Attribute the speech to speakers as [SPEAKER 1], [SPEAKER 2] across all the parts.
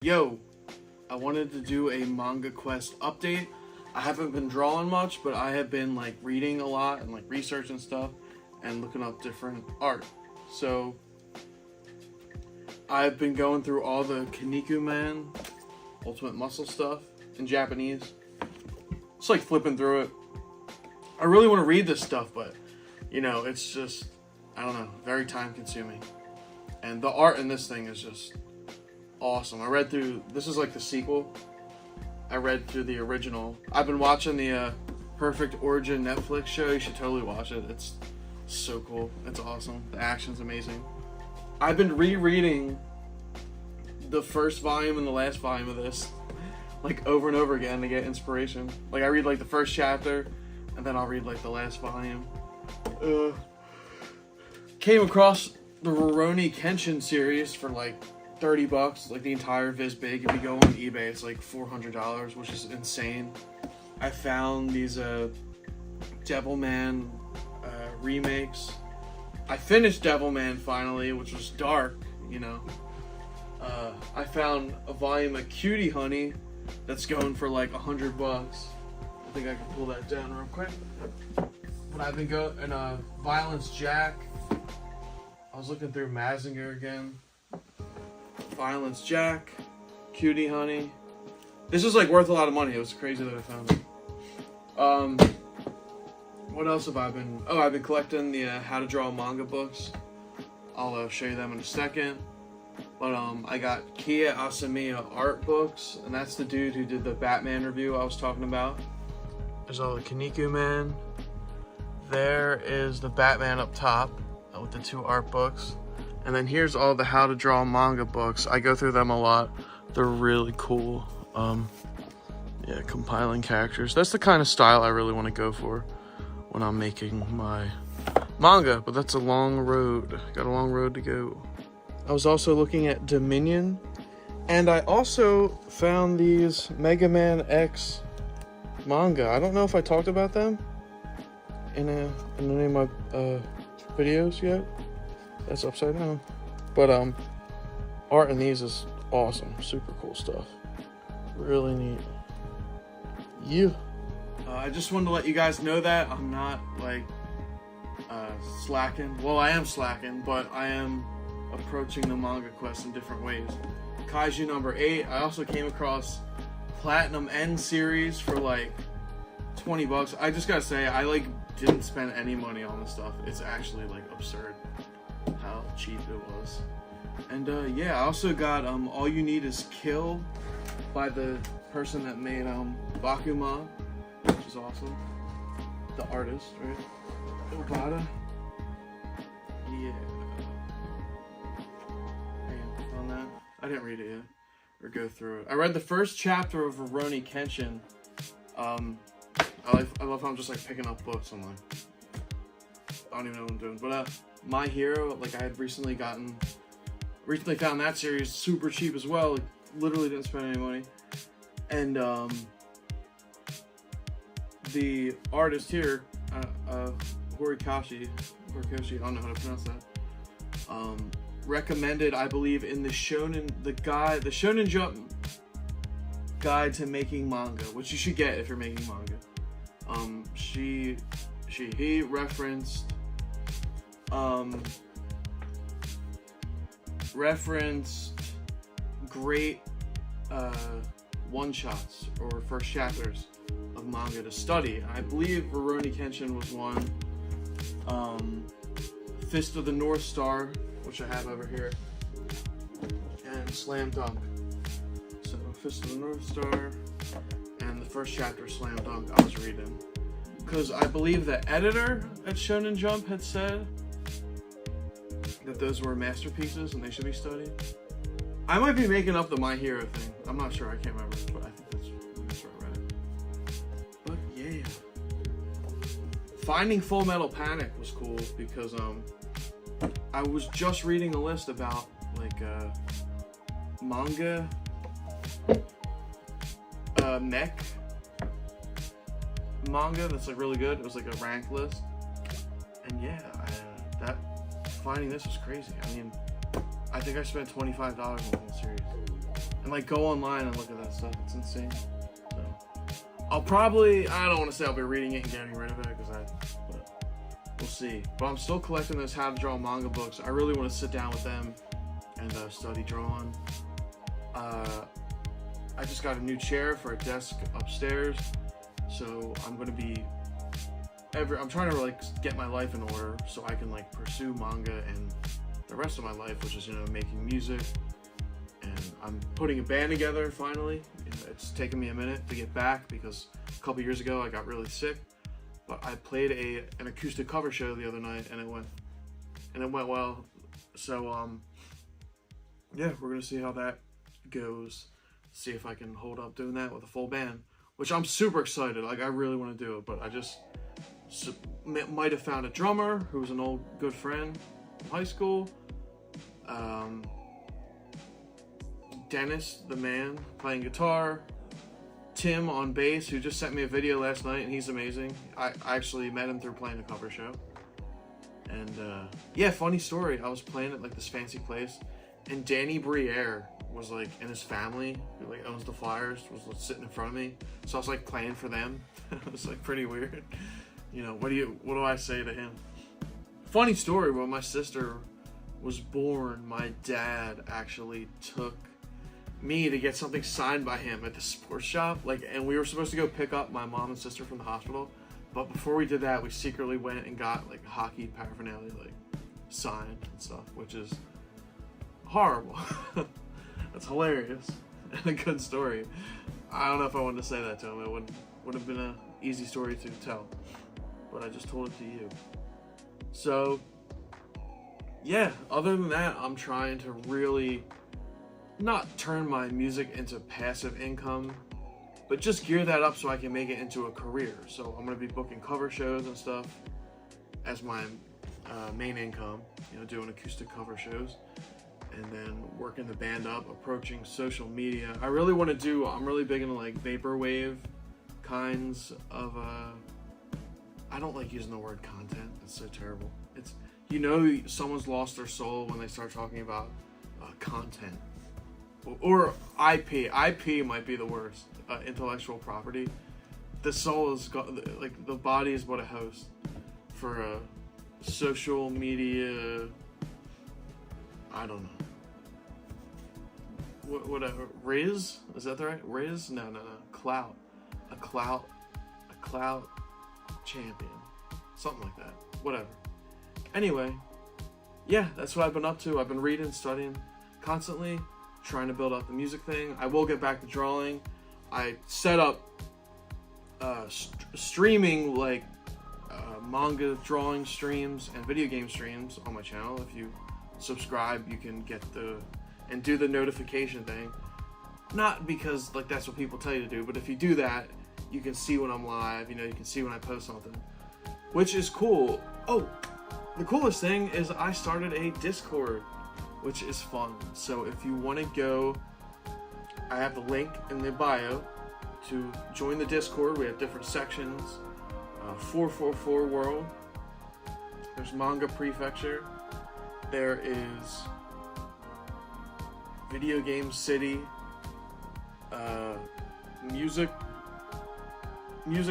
[SPEAKER 1] Yo, I wanted to do a Manga Quest update. I haven't been drawing much, but I have been like reading a lot and like researching stuff and looking up different art. So I've been going through all the Kaneko Man, Ultimate Muscle stuff in Japanese. It's like flipping through it. I really want to read this stuff, but you know, it's just, I don't know, very time consuming. And the art in this thing is just awesome. I read through, this is like the sequel. I read through the original. I've been watching the Perfect Origin Netflix show. You should totally watch it. It's so cool. It's awesome. The action's amazing. I've been rereading the first volume and the last volume of this like over and over again to get inspiration. Like I read like the first chapter and then I'll read like the last volume. Came across the Rurouni Kenshin series for like $30, like the entire Viz Big. If you go on eBay, it's like $400, which is insane. I found these Devilman remakes. I finished Devilman finally, which was dark, you know. I found a volume of Cutie Honey that's going for like $100. I think I can pull that down real quick. But I've been going Violence Jack. I was looking through Mazinger again. Violence Jack, Cutie Honey. This is like worth a lot of money. It was crazy that I found it. What else have I been? Oh, I've been collecting the How to Draw Manga books. I'll show you them in a second. But I got Kia Asamiya art books, and that's the dude who did the Batman review I was talking about. There's all the Kaneko Man. There is the Batman up top with the 2 art books. And then here's all the How to Draw Manga books. I go through them a lot. They're really cool. Yeah, compiling characters. That's the kind of style I really want to go for when I'm making my manga. But that's a long road. Got a long road to go. I was also looking at Dominion. And I also found these Mega Man X manga. I don't know if I talked about them in any of my videos yet. That's upside down. But art in these is awesome. Super cool stuff. Really neat. Yeah. I just wanted to let you guys know that I'm not like slacking. Well, I am slacking, but I am approaching the Manga Quest in different ways. Kaiju number 8. I also came across Platinum End series for like $20. I just gotta say, I like didn't spend any money on this stuff. It's actually like absurd how cheap it was. And yeah, I also got All You Need Is Kill by the person that made Bakuman, which is awesome. The artist, right? Obata. Yeah. On that. I didn't read it yet or go through it. I read the first chapter of Rurouni Kenshin. I love how I'm just like picking up books. I'm like, I don't even know what I'm doing. But My Hero, like I had recently found that series super cheap as well. Like literally didn't spend any money. And the artist here, Horikoshi, I don't know how to pronounce that. Recommended, I believe, in the Shonen Jump Guide to Making Manga, which you should get if you're making manga. He referenced great one-shots or first chapters of manga to study. I believe Rurouni Kenshin was one. Fist of the North Star, which I have over here, and Slam Dunk. So Fist of the North Star and the first chapter of Slam Dunk I was reading. Because I believe the editor at Shonen Jump had said that those were masterpieces and they should be studied. I might be making up the My Hero thing. I'm not sure. I can't remember. But I think that's where I read it. But yeah. Finding Full Metal Panic was cool because I was just reading a list about like manga mech manga that's like really good. It was like a ranked list, and yeah, finding this was crazy. I mean, I think I spent $25 on the whole series. and like go online and look at that stuff. It's insane. So I'll probably, I don't want to say I'll be reading it and getting rid of it but we'll see. But I'm still collecting those how to draw manga books. I really want to sit down with them and study drawing. I just got a new chair for a desk upstairs, so I'm gonna be I'm trying to like get my life in order so I can like pursue manga and the rest of my life, which is, you know, making music. And I'm putting a band together finally. It's taken me a minute to get back because a couple years ago I got really sick, but I played an acoustic cover show the other night and it went well. So yeah, we're gonna see how that goes. See if I can hold up doing that with a full band, which I'm super excited. Like, I really want to do it, but I just might have found a drummer who's an old good friend from high school. Dennis, the man, playing guitar. Tim on bass, who just sent me a video last night, and he's amazing. I actually met him through playing a cover show. And yeah, funny story. I was playing at like this fancy place, and Danny Briere was like, and his family, who like owns the Flyers, was like, sitting in front of me. So I was like playing for them. It was like pretty weird. You know, what do I say to him? Funny story, when my sister was born, my dad actually took me to get something signed by him at the sports shop. Like, and we were supposed to go pick up my mom and sister from the hospital. But before we did that, we secretly went and got like hockey paraphernalia, like signed and stuff, which is horrible. That's hilarious and a good story. I don't know if I wanted to say that to him. It would have been an easy story to tell, but I just told it to you. So yeah, other than that, I'm trying to really not turn my music into passive income, but just gear that up so I can make it into a career. So I'm going to be booking cover shows and stuff as my main income, you know, doing acoustic cover shows, and then working the band up, approaching social media. I'm really big into like vaporwave kinds of, I don't like using the word content. It's so terrible. It's, you know, someone's lost their soul when they start talking about content. Or IP. IP might be the worst. Intellectual property. The soul is like the body is what it hosts for social media. I don't know. Whatever. Riz? Is that the right? Riz? No. Clout. A clout champion. Something like that. Whatever. Anyway, yeah, that's what I've been up to. I've been reading, studying constantly, trying to build up the music thing. I will get back to drawing. I set up streaming like manga drawing streams and video game streams on my channel. If you subscribe, you can get and do the notification thing. Not because like that's what people tell you to do, but if you do that, you can see when I'm live. You know, you can see when I post something, which is cool. Oh, the coolest thing is I started a Discord, which is fun. So if you want to go, I have the link in the bio to join the Discord. We have different sections. 444 World. There's Manga Prefecture. There is Video Game City. Music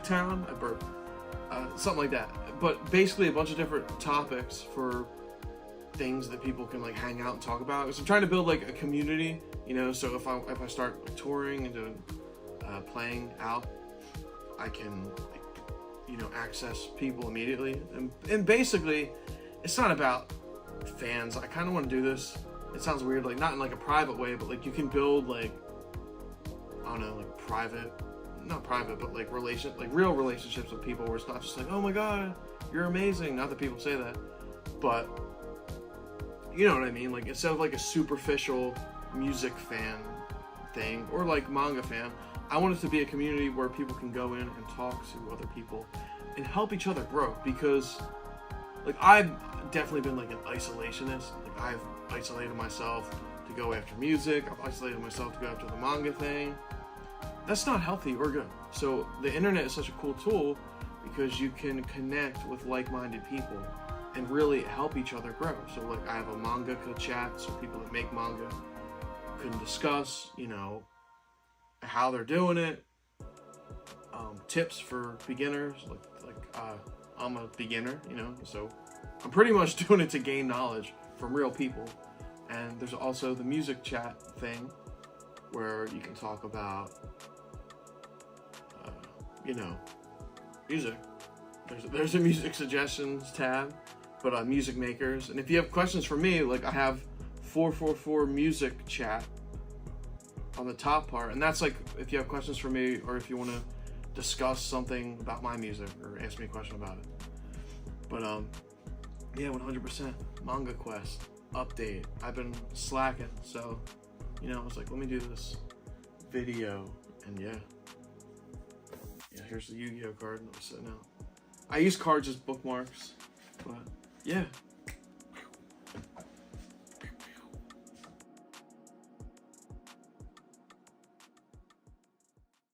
[SPEAKER 1] Town. I burped. Something like that. But basically a bunch of different topics for things that people can like hang out and talk about. Because I'm trying to build like a community, you know. So if I start like, touring and doing playing out, I can like, you know, access people immediately. And basically, it's not about fans. I kind of want to do this. It sounds weird, like not in like a private way, but like you can build like, I don't know, like not private, but like real relationships with people where it's not just like, oh my god, you're amazing. Not that people say that, but you know what I mean? Like instead of like a superficial music fan thing or like manga fan, I want it to be a community where people can go in and talk to other people and help each other grow. Because like I've definitely been like an isolationist. Like I've isolated myself to go after music. I've isolated myself to go after the manga thing. That's not healthy or good. So the internet is such a cool tool because you can connect with like-minded people and really help each other grow. So like I have a mangaka chat, so people that make manga can discuss, you know, how they're doing it, tips for beginners. I'm a beginner, you know, so I'm pretty much doing it to gain knowledge from real people. And there's also the music chat thing where you can talk about, you know, music. There's a music suggestions tab, but music makers. And if you have questions for me, like I have 444 music chat on the top part, and that's like if you have questions for me or if you want to discuss something about my music or ask me a question about it. But yeah, 100% Manga Quest update. I've been slacking, so you know, I was like, let me do this video, and yeah, here's the Yu-Gi-Oh card that was sitting out. I use cards as bookmarks, but yeah.